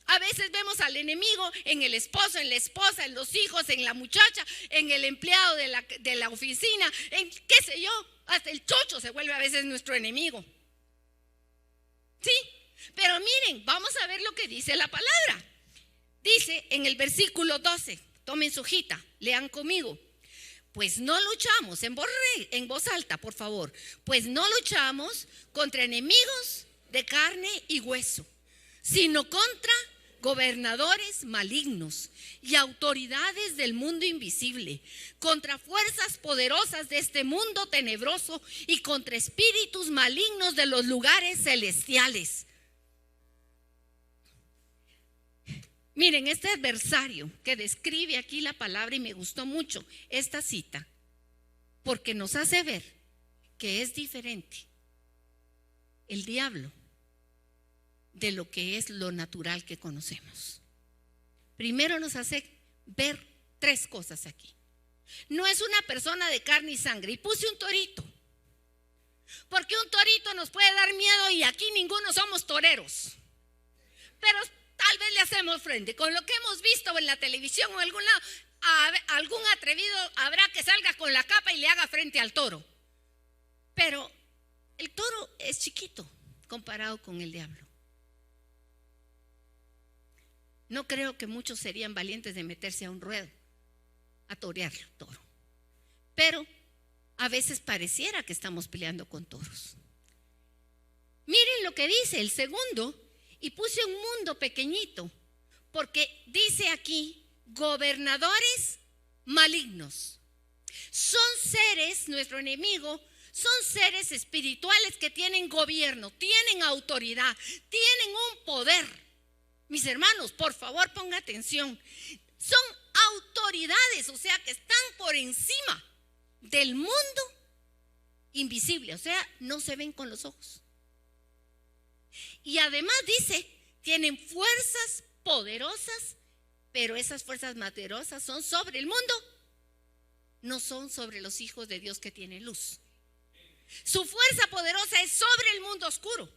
A veces vemos al enemigo en el esposo, en la esposa, en los hijos, en la muchacha, en el empleado de la oficina, en qué sé yo, hasta el chocho se vuelve a veces nuestro enemigo. Sí, pero miren, vamos a ver lo que dice la palabra. Dice en el versículo 12, tomen su hojita, lean conmigo. Pues no luchamos, en voz alta, por favor. Pues no luchamos contra enemigos de carne y hueso, sino contra gobernadores malignos y autoridades del mundo invisible, contra fuerzas poderosas de este mundo tenebroso y contra espíritus malignos de los lugares celestiales. Miren, este adversario que describe aquí la palabra, y me gustó mucho esta cita, porque nos hace ver que es diferente el diablo de lo que es lo natural que conocemos. Primero nos hace ver tres cosas aquí. No es una persona de carne y sangre. Y puse un torito, porque un torito nos puede dar miedo y aquí ninguno somos toreros. Pero tal vez le hacemos frente. Con lo que hemos visto en la televisión o en algún lado, algún atrevido habrá que salga con la capa y le haga frente al toro. Pero el toro es chiquito comparado con el diablo. No creo que muchos serían valientes de meterse a un ruedo a torear el toro. Pero a veces pareciera que estamos peleando con toros. Miren lo que dice el segundo, y puse un mundo pequeñito, porque dice aquí gobernadores malignos. Son seres, nuestro enemigo, son seres espirituales que tienen gobierno, tienen autoridad, tienen un poder. Mis hermanos, por favor, ponga atención. Son autoridades, o sea, que están por encima del mundo invisible, o sea, no se ven con los ojos. Y además dice, tienen fuerzas poderosas, pero esas fuerzas poderosas son sobre el mundo, no son sobre los hijos de Dios que tienen luz. Su fuerza poderosa es sobre el mundo oscuro,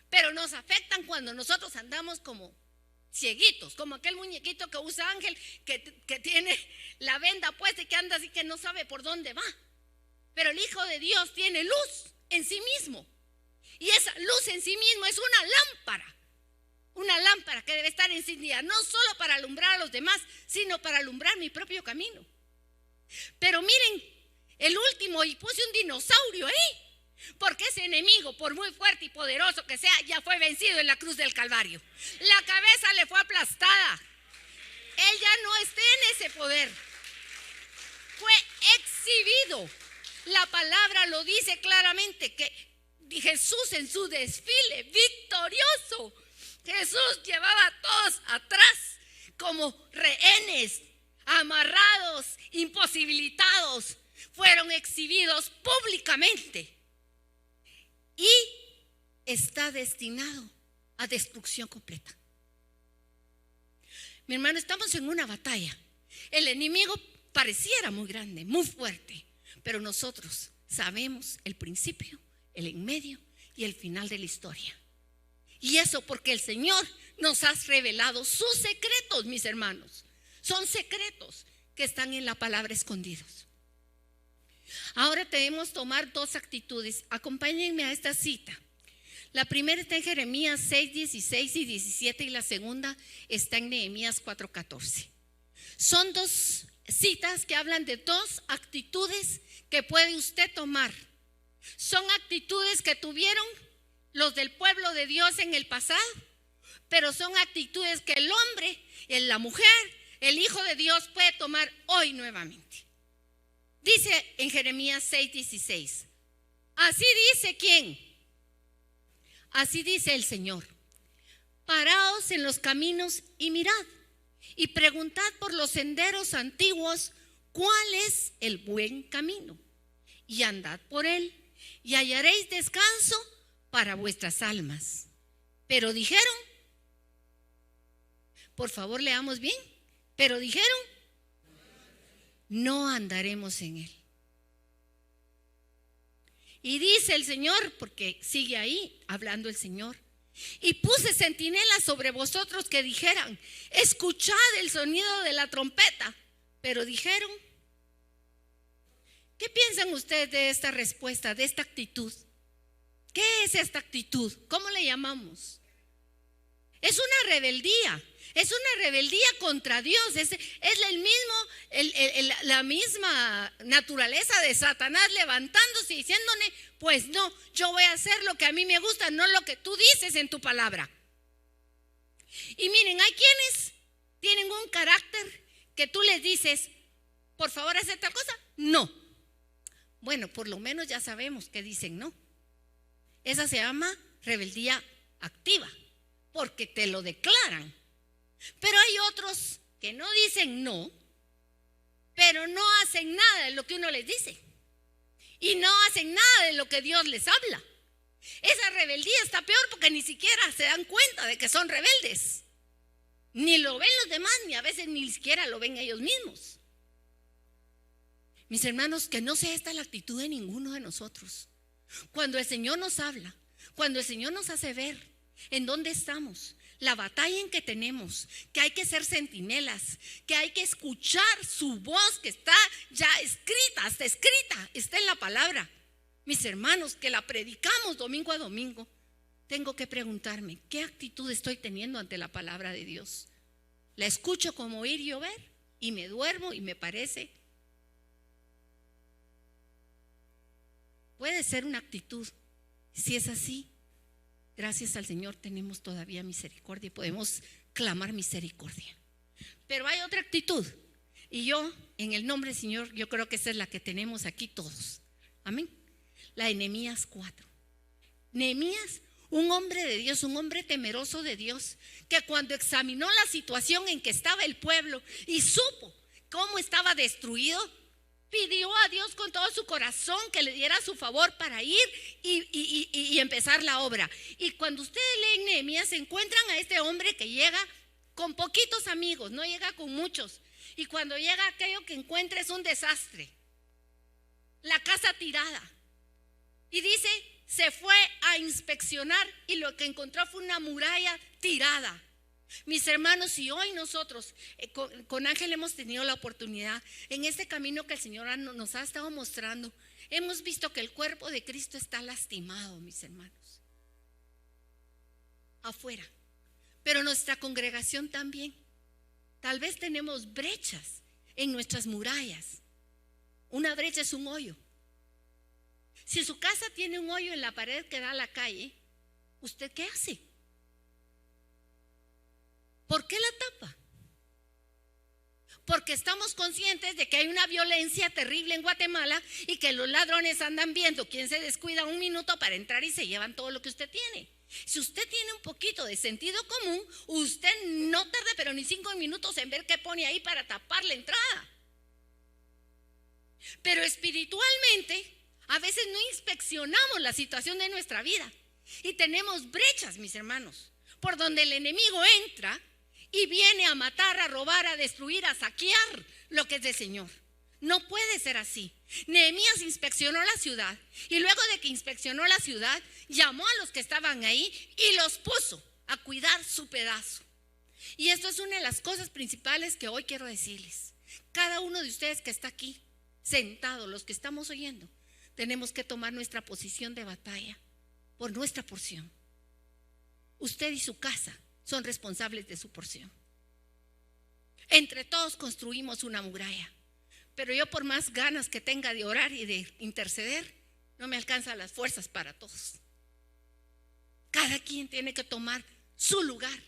pero nos afectan cuando nosotros andamos como cieguitos, como aquel muñequito que usa Ángel, que tiene la venda puesta y que anda así que no sabe por dónde va. Pero el Hijo de Dios tiene luz en sí mismo, y esa luz en sí mismo es una lámpara que debe estar encendida, no solo para alumbrar a los demás, sino para alumbrar mi propio camino. Pero miren, el último, y puse un dinosaurio ahí, porque ese enemigo, por muy fuerte y poderoso que sea, ya fue vencido en la cruz del Calvario. La cabeza le fue aplastada. Él ya no está en ese poder. Fue exhibido. La palabra lo dice claramente, que Jesús en su desfile victorioso, Jesús llevaba a todos atrás como rehenes, amarrados, imposibilitados. Fueron exhibidos públicamente. Y está destinado a destrucción completa. Mi hermano, estamos en una batalla. El enemigo pareciera muy grande, muy fuerte, pero nosotros sabemos el principio, el en medio y el final de la historia. Y eso porque el Señor nos ha revelado sus secretos, mis hermanos. Son secretos que están en la palabra escondidos. Ahora debemos tomar dos actitudes. Acompáñenme a esta cita. La primera está en Jeremías 6, 16 y 17 y la segunda está en Nehemías 4, 14. Son dos citas que hablan de dos actitudes que puede usted tomar Son actitudes que tuvieron los del pueblo de Dios en el pasado, pero son actitudes que el hombre, la mujer, el Hijo de Dios puede tomar hoy nuevamente. Dice en Jeremías 6:16, así dice ¿quién? Así dice el Señor: paraos en los caminos y mirad, y preguntad por los senderos antiguos cuál es el buen camino, y andad por él, y hallaréis descanso para vuestras almas. Pero dijeron, por favor leamos bien, pero dijeron, no andaremos en él. Y dice el Señor, porque sigue ahí hablando el Señor: y puse centinelas sobre vosotros que dijeran, escuchad el sonido de la trompeta. Pero dijeron, ¿qué piensan ustedes de esta respuesta, de esta actitud? ¿Qué es esta actitud? ¿Cómo le llamamos? Es una rebeldía. Es una rebeldía contra Dios. Es la misma naturaleza de Satanás levantándose y diciéndole, pues no, yo voy a hacer lo que a mí me gusta, no lo que tú dices en tu palabra. Y miren, hay quienes tienen un carácter que tú les dices, por favor, haz esta cosa. No. Bueno, por lo menos ya sabemos que dicen no. Esa se llama rebeldía activa, porque te lo declaran. Pero hay otros que no dicen no, pero no hacen nada de lo que uno les dice. Y no hacen nada de lo que Dios les habla. Esa rebeldía está peor porque ni siquiera se dan cuenta de que son rebeldes. Ni lo ven los demás, ni a veces ni siquiera lo ven ellos mismos. Mis hermanos, que no sea esta la actitud de ninguno de nosotros. Cuando el Señor nos habla, cuando el Señor nos hace ver en dónde estamos, la batalla en que tenemos, que hay que ser centinelas, que hay que escuchar su voz que está ya escrita, está en la palabra. Mis hermanos, que la predicamos domingo a domingo, tengo que preguntarme, ¿qué actitud estoy teniendo ante la palabra de Dios? ¿La escucho como oír y oír y me duermo y me parece? Puede ser una actitud. Si es así, gracias al Señor tenemos todavía misericordia y podemos clamar misericordia. Pero hay otra actitud, y yo, en el nombre del Señor, yo creo que esa es la que tenemos aquí todos. Amén. La de Nehemías 4. Nehemías, un hombre de Dios, un hombre temeroso de Dios, que cuando examinó la situación en que estaba el pueblo y supo cómo estaba destruido, pidió a Dios con todo su corazón que le diera su favor para ir y empezar la obra. Y cuando ustedes leen Nehemías, se encuentran a este hombre que llega con poquitos amigos, no llega con muchos. Y cuando llega, aquello que encuentra es un desastre. La casa tirada. Y dice, se fue a inspeccionar y lo que encontró fue una muralla tirada. Mis hermanos, y hoy nosotros con Ángel hemos tenido la oportunidad en este camino que el Señor nos ha estado mostrando, hemos visto que el cuerpo de Cristo está lastimado, mis hermanos, afuera, pero nuestra congregación también. Tal vez tenemos brechas en nuestras murallas. Una brecha es un hoyo. Si su casa tiene un hoyo en la pared que da a la calle, ¿usted qué hace? ¿Por qué la tapa? Porque estamos conscientes de que hay una violencia terrible en Guatemala y que los ladrones andan viendo quién se descuida un minuto para entrar y se llevan todo lo que usted tiene. Si usted tiene un poquito de sentido común, usted no tarda pero ni 5 minutos en ver qué pone ahí para tapar la entrada. Pero espiritualmente, a veces no inspeccionamos la situación de nuestra vida y tenemos brechas, mis hermanos, por donde el enemigo entra y viene a matar, a robar, a destruir, a saquear lo que es del Señor. No puede ser así. Nehemías inspeccionó la ciudad y luego de que inspeccionó la ciudad, llamó a los que estaban ahí y los puso a cuidar su pedazo. Y esto es una de las cosas principales que hoy quiero decirles. Cada uno de ustedes que está aquí, sentado, los que estamos oyendo, tenemos que tomar nuestra posición de batalla por nuestra porción. Usted y su casa son responsables de su porción. Entre todos construimos una muralla, pero yo por más ganas que tenga de orar y de interceder, no me alcanzan las fuerzas para todos. Cada quien tiene que tomar su lugar,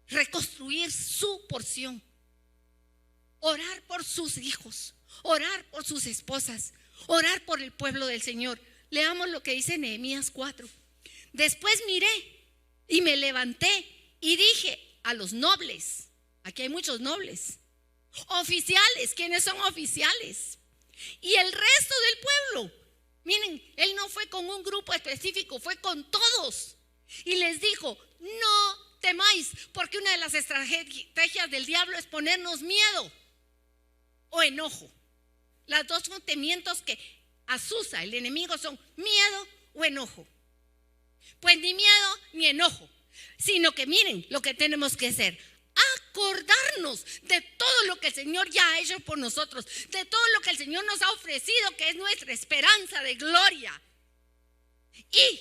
reconstruir su porción, orar por sus hijos, orar por sus esposas, orar por el pueblo del Señor. Leamos lo que dice Nehemías 4. Después miré y me levanté y dije a los nobles, aquí hay muchos nobles, oficiales, ¿quiénes son oficiales? Y el resto del pueblo. Miren, él no fue con un grupo específico, fue con todos. Y les dijo, no temáis, porque una de las estrategias del diablo es ponernos miedo o enojo. Las dos sentimientos que asusa el enemigo son miedo o enojo. Pues ni miedo ni enojo, sino que miren lo que tenemos que hacer: acordarnos de todo lo que el Señor ya ha hecho por nosotros, de todo lo que el Señor nos ha ofrecido, que es nuestra esperanza de gloria. Y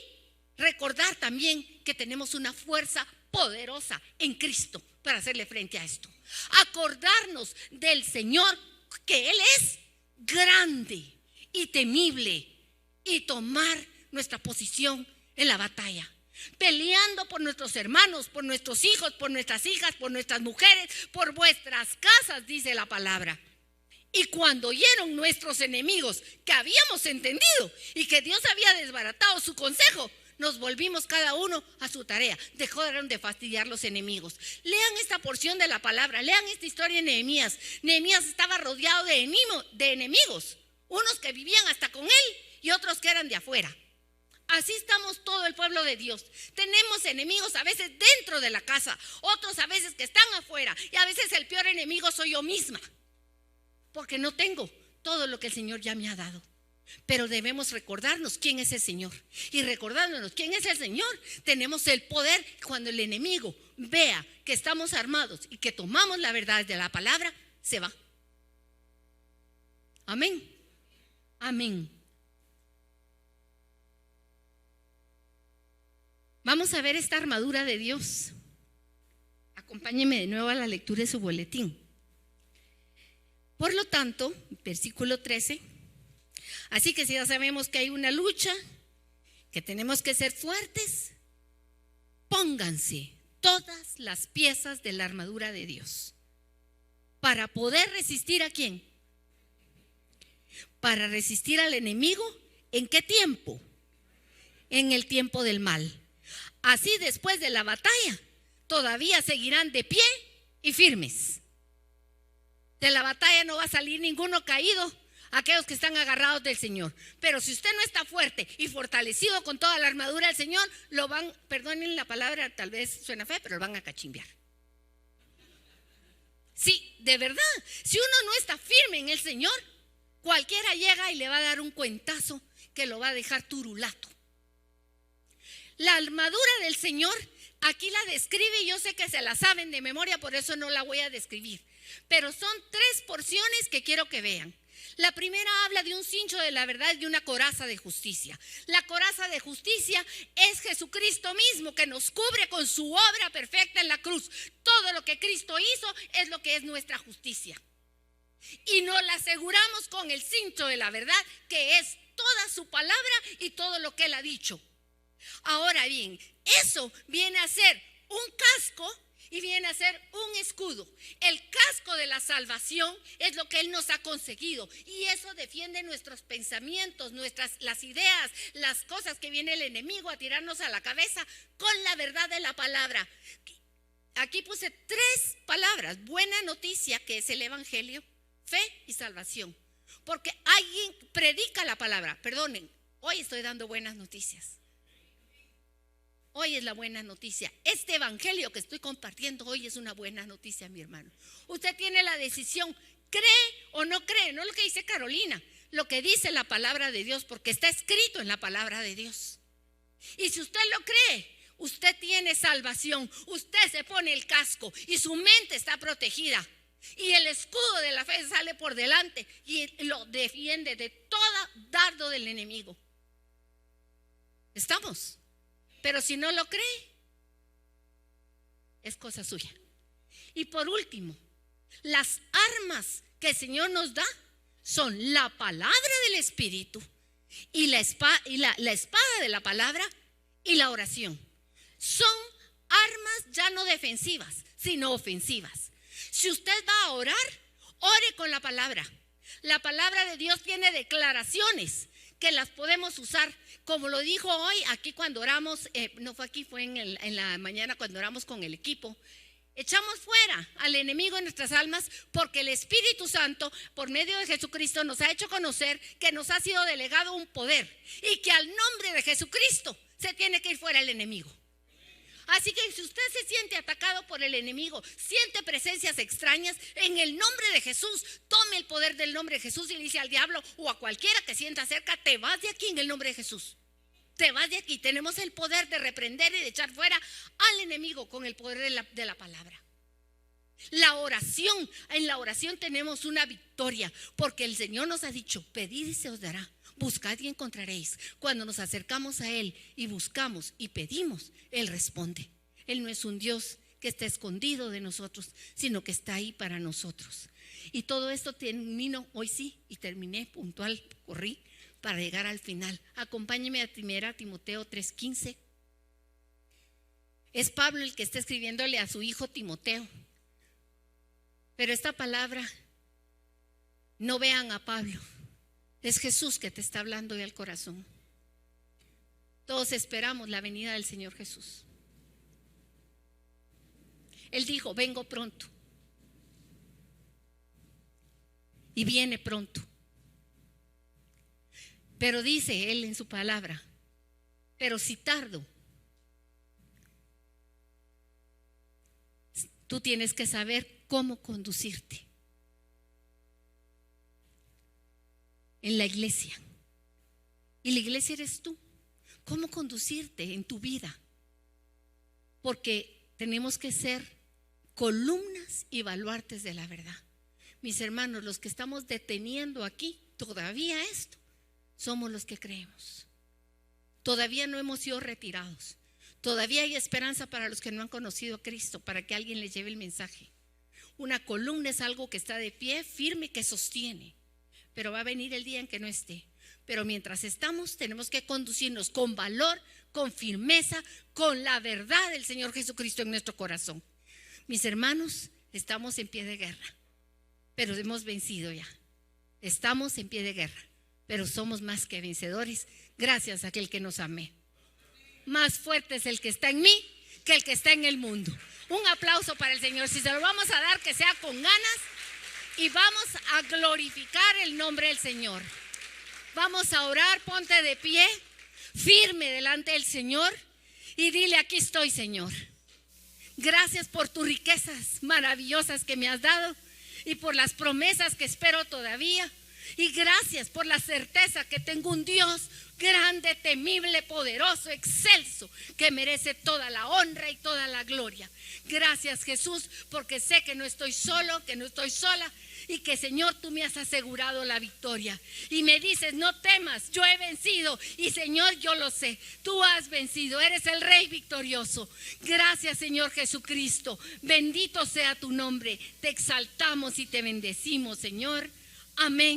recordar también que tenemos una fuerza poderosa en Cristo para hacerle frente a esto. Acordarnos del Señor, que Él es grande y temible, y tomar nuestra posición en la batalla, peleando por nuestros hermanos, por nuestros hijos, por nuestras hijas, por nuestras mujeres, por vuestras casas, dice la palabra. Y cuando oyeron nuestros enemigos que habíamos entendido y que Dios había desbaratado su consejo, nos volvimos cada uno a su tarea. Dejaron de fastidiar los enemigos. Lean esta porción de la palabra, lean esta historia en Nehemías. Nehemías estaba rodeado de enemigos, unos que vivían hasta con él y otros que eran de afuera. Así estamos todo el pueblo de Dios. Tenemos enemigos a veces dentro de la casa, otros a veces que están afuera, y a veces el peor enemigo soy yo misma, porque no tengo todo lo que el Señor ya me ha dado. Pero debemos recordarnos quién es el Señor, y recordándonos quién es el Señor, tenemos el poder. Cuando el enemigo vea que estamos armados y que tomamos la verdad de la palabra, se va. Amén. Amén. Vamos a ver esta armadura de Dios. Acompáñenme de nuevo a la lectura de su boletín. Por lo tanto, versículo 13. Así que si ya sabemos que hay una lucha, que tenemos que ser fuertes, pónganse todas las piezas de la armadura de Dios para poder resistir ¿a quién? Para resistir al enemigo. ¿En qué tiempo? En el tiempo del mal. Así después de la batalla todavía seguirán de pie y firmes. De la batalla no va a salir ninguno caído, aquellos que están agarrados del Señor. Pero si usted no está fuerte y fortalecido con toda la armadura del Señor, lo van, perdonen la palabra, tal vez suena fea, pero lo van a cachimbear. Sí, de verdad, si uno no está firme en el Señor, cualquiera llega y le va a dar un cuentazo que lo va a dejar turulato. La armadura del Señor, aquí la describe, y yo sé que se la saben de memoria, por eso no la voy a describir. Pero son 3 porciones que quiero que vean. La primera habla de un cincho de la verdad y de una coraza de justicia. La coraza de justicia es Jesucristo mismo, que nos cubre con su obra perfecta en la cruz. Todo lo que Cristo hizo es lo que es nuestra justicia. Y nos la aseguramos con el cincho de la verdad, que es toda su palabra y todo lo que Él ha dicho. Ahora bien, eso viene a ser un casco y viene a ser un escudo. El casco de la salvación es lo que Él nos ha conseguido, y eso defiende nuestros pensamientos, las ideas, las cosas que viene el enemigo a tirarnos a la cabeza con la verdad de la palabra. Aquí puse 3 palabras: buena noticia, que es el evangelio, fe y salvación. Porque alguien predica la palabra. Perdonen, hoy estoy dando buenas noticias. Hoy es la buena noticia. Este evangelio que estoy compartiendo hoy es una buena noticia, mi hermano. Usted tiene la decisión, cree o no cree, no lo que dice Carolina, lo que dice la palabra de Dios, porque está escrito en la palabra de Dios. Y si usted lo cree, usted tiene salvación, usted se pone el casco y su mente está protegida. Y el escudo de la fe sale por delante y lo defiende de todo dardo del enemigo. ¿Estamos? Pero si no lo cree, es cosa suya. Y por último, las armas que el Señor nos da son la palabra del Espíritu y la espada de la palabra y la oración. Son armas ya no defensivas, sino ofensivas. Si usted va a orar, ore con la palabra. La palabra de Dios tiene declaraciones que las podemos usar, como lo dijo hoy aquí cuando oramos, no fue aquí, fue en la mañana cuando oramos con el equipo. Echamos fuera al enemigo en nuestras almas porque el Espíritu Santo, por medio de Jesucristo, nos ha hecho conocer que nos ha sido delegado un poder y que al nombre de Jesucristo se tiene que ir fuera el enemigo. Así que si usted se siente atacado por el enemigo, siente presencias extrañas, en el nombre de Jesús, tome el poder del nombre de Jesús y le dice al diablo o a cualquiera que sienta cerca: te vas de aquí en el nombre de Jesús. Te vas de aquí. Tenemos el poder de reprender y de echar fuera al enemigo con el poder de la palabra. La oración, en la oración tenemos una victoria, porque el Señor nos ha dicho: pedid y se os dará, buscad y encontraréis. Cuando nos acercamos a Él y buscamos y pedimos, Él responde. Él no es un Dios que está escondido de nosotros, sino que está ahí para nosotros. Y todo esto termino hoy sí, y terminé puntual, corrí para llegar al final. Acompáñeme a 1 Timoteo 3:15. Es Pablo el que está escribiéndole a su hijo Timoteo. Pero esta palabra, no vean a Pablo, es Jesús que te está hablando hoy al corazón. Todos esperamos la venida del Señor Jesús. Él dijo: vengo pronto. Y viene pronto. Pero dice Él en su palabra: pero si tardo, tú tienes que saber cómo conducirte en la iglesia. Y la iglesia eres tú. ¿Cómo conducirte en tu vida? Porque tenemos que ser columnas y baluartes de la verdad. Mis hermanos, los que estamos deteniendo aquí todavía esto, somos los que creemos. Todavía no hemos sido retirados. Todavía hay esperanza para los que no han conocido a Cristo, para que alguien les lleve el mensaje. Una columna es algo que está de pie, firme, que sostiene. Pero va a venir el día en que no esté. Pero mientras estamos, tenemos que conducirnos con valor, con firmeza, con la verdad del Señor Jesucristo en nuestro corazón. Mis hermanos, estamos en pie de guerra, pero hemos vencido ya. Estamos en pie de guerra, pero somos más que vencedores gracias a aquel que nos amé. Más fuerte es el que está en mí que el que está en el mundo. Un aplauso para el Señor. Si se lo vamos a dar, que sea con ganas, y vamos a glorificar el nombre del Señor. Vamos a orar, ponte de pie, firme delante del Señor, y dile: aquí estoy, Señor. Gracias por tus riquezas maravillosas que me has dado y por las promesas que espero todavía. Y gracias por la certeza que tengo un Dios grande, temible, poderoso, excelso, que merece toda la honra y toda la gloria. Gracias, Jesús, porque sé que no estoy solo, que no estoy sola, y que, Señor, tú me has asegurado la victoria. Y me dices: no temas, yo he vencido. Y, Señor, yo lo sé, tú has vencido, eres el Rey victorioso. Gracias, Señor Jesucristo, bendito sea tu nombre. Te exaltamos y te bendecimos, Señor. Amén.